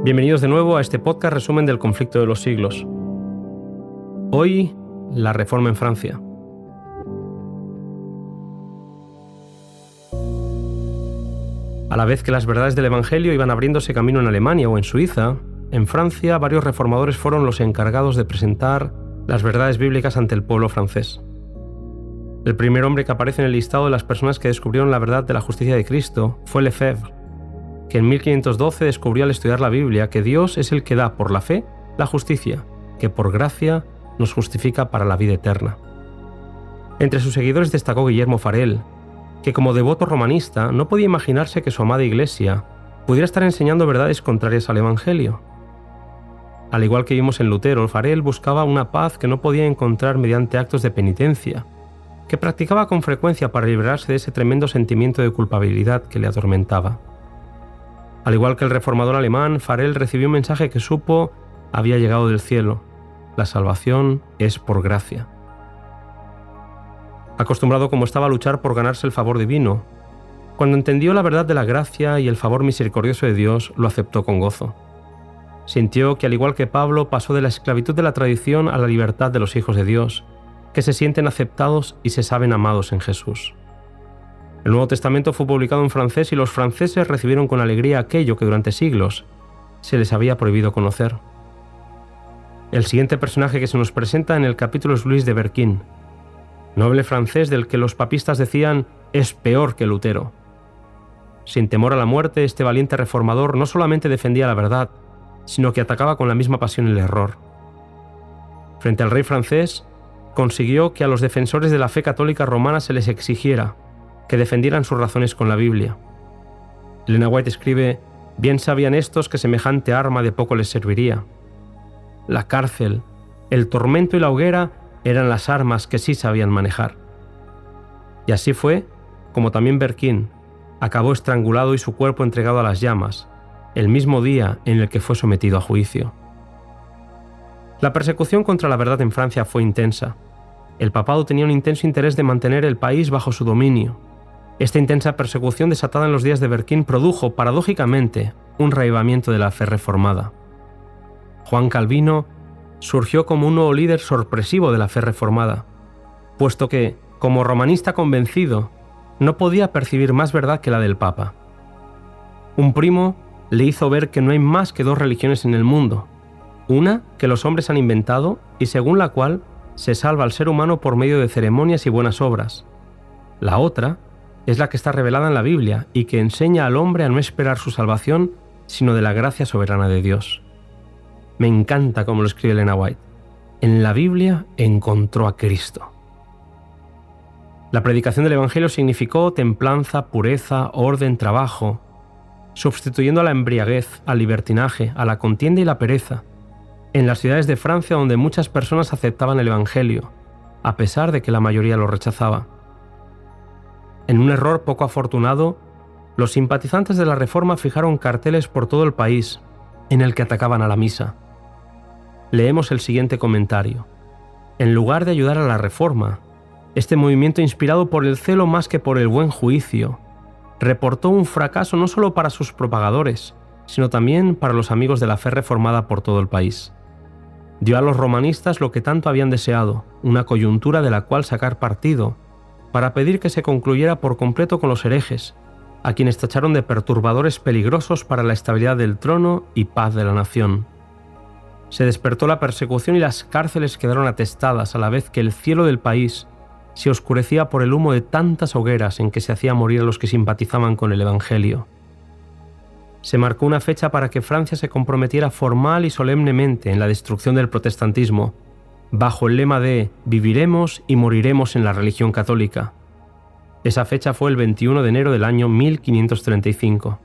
Bienvenidos de nuevo a este podcast resumen del conflicto de los siglos. Hoy, la Reforma en Francia. A la vez que las verdades del Evangelio iban abriéndose camino en Alemania o en Suiza, en Francia varios reformadores fueron los encargados de presentar las verdades bíblicas ante el pueblo francés. El primer hombre que aparece en el listado de las personas que descubrieron la verdad de la justicia de Cristo fue Lefebvre, que en 1512 descubrió al estudiar la Biblia que Dios es el que da por la fe la justicia, que por gracia nos justifica para la vida eterna. Entre sus seguidores destacó Guillermo Farel, que como devoto romanista no podía imaginarse que su amada Iglesia pudiera estar enseñando verdades contrarias al Evangelio. Al igual que vimos en Lutero, Farel buscaba una paz que no podía encontrar mediante actos de penitencia, que practicaba con frecuencia para librarse de ese tremendo sentimiento de culpabilidad que le atormentaba. Al igual que el reformador alemán, Farel recibió un mensaje que supo había llegado del cielo: la salvación es por gracia. Acostumbrado como estaba a luchar por ganarse el favor divino, cuando entendió la verdad de la gracia y el favor misericordioso de Dios, lo aceptó con gozo. Sintió que, al igual que Pablo, pasó de la esclavitud de la tradición a la libertad de los hijos de Dios, que se sienten aceptados y se saben amados en Jesús. El Nuevo Testamento fue publicado en francés y los franceses recibieron con alegría aquello que durante siglos se les había prohibido conocer. El siguiente personaje que se nos presenta en el capítulo es Luis de Berquin, noble francés del que los papistas decían es peor que Lutero. Sin temor a la muerte, este valiente reformador no solamente defendía la verdad, sino que atacaba con la misma pasión el error. Frente al rey francés, consiguió que a los defensores de la fe católica romana se les exigiera que defendieran sus razones con la Biblia. Elena White escribe: bien sabían estos que semejante arma de poco les serviría. La cárcel, el tormento y la hoguera eran las armas que sí sabían manejar. Y así fue como también Berquin acabó estrangulado y su cuerpo entregado a las llamas, el mismo día en el que fue sometido a juicio. La persecución contra la verdad en Francia fue intensa. El papado tenía un intenso interés de mantener el país bajo su dominio. Esta intensa persecución desatada en los días de Berquin produjo, paradójicamente, un reavivamiento de la fe reformada. Juan Calvino surgió como un nuevo líder sorpresivo de la fe reformada, puesto que, como romanista convencido, no podía percibir más verdad que la del Papa. Un primo le hizo ver que no hay más que dos religiones en el mundo, una que los hombres han inventado y según la cual se salva al ser humano por medio de ceremonias y buenas obras. La otra es la que está revelada en la Biblia y que enseña al hombre a no esperar su salvación, sino de la gracia soberana de Dios. Me encanta cómo lo escribe Elena White. En la Biblia encontró a Cristo. La predicación del Evangelio significó templanza, pureza, orden, trabajo, sustituyendo a la embriaguez, al libertinaje, a la contienda y la pereza, en las ciudades de Francia donde muchas personas aceptaban el Evangelio, a pesar de que la mayoría lo rechazaba. En un error poco afortunado, los simpatizantes de la Reforma fijaron carteles por todo el país en el que atacaban a la misa. Leemos el siguiente comentario. En lugar de ayudar a la Reforma, este movimiento, inspirado por el celo más que por el buen juicio, reportó un fracaso no solo para sus propagadores, sino también para los amigos de la fe reformada por todo el país. Dio a los romanistas lo que tanto habían deseado, una coyuntura de la cual sacar partido, para pedir que se concluyera por completo con los herejes, a quienes tacharon de perturbadores peligrosos para la estabilidad del trono y paz de la nación. Se despertó la persecución y las cárceles quedaron atestadas a la vez que el cielo del país se oscurecía por el humo de tantas hogueras en que se hacía morir a los que simpatizaban con el Evangelio. Se marcó una fecha para que Francia se comprometiera formal y solemnemente en la destrucción del protestantismo, bajo el lema de «Viviremos y moriremos en la religión católica». Esa fecha fue el 21 de enero del año 1535.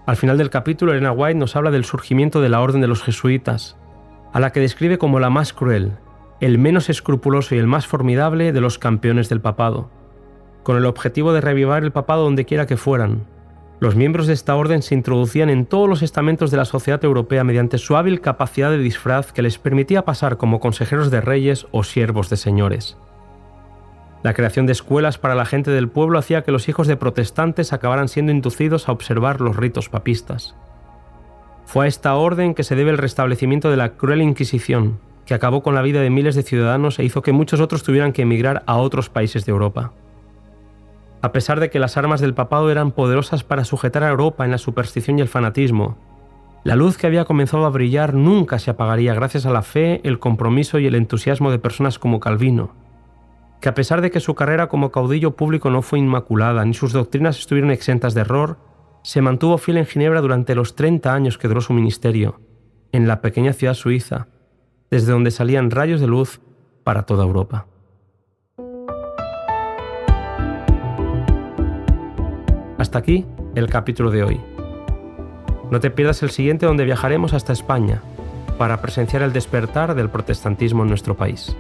Al final del capítulo, Elena White nos habla del surgimiento de la Orden de los Jesuitas, a la que describe como la más cruel, el menos escrupuloso y el más formidable de los campeones del papado, con el objetivo de reavivar el papado donde quiera que fueran. Los miembros de esta orden se introducían en todos los estamentos de la sociedad europea mediante su hábil capacidad de disfraz que les permitía pasar como consejeros de reyes o siervos de señores. La creación de escuelas para la gente del pueblo hacía que los hijos de protestantes acabaran siendo inducidos a observar los ritos papistas. Fue a esta orden que se debe el restablecimiento de la cruel Inquisición, que acabó con la vida de miles de ciudadanos e hizo que muchos otros tuvieran que emigrar a otros países de Europa. A pesar de que las armas del papado eran poderosas para sujetar a Europa en la superstición y el fanatismo, la luz que había comenzado a brillar nunca se apagaría gracias a la fe, el compromiso y el entusiasmo de personas como Calvino, que a pesar de que su carrera como caudillo público no fue inmaculada ni sus doctrinas estuvieron exentas de error, se mantuvo fiel en Ginebra durante los 30 años que duró su ministerio, en la pequeña ciudad suiza, desde donde salían rayos de luz para toda Europa. Hasta aquí el capítulo de hoy. No te pierdas el siguiente, donde viajaremos hasta España para presenciar el despertar del protestantismo en nuestro país.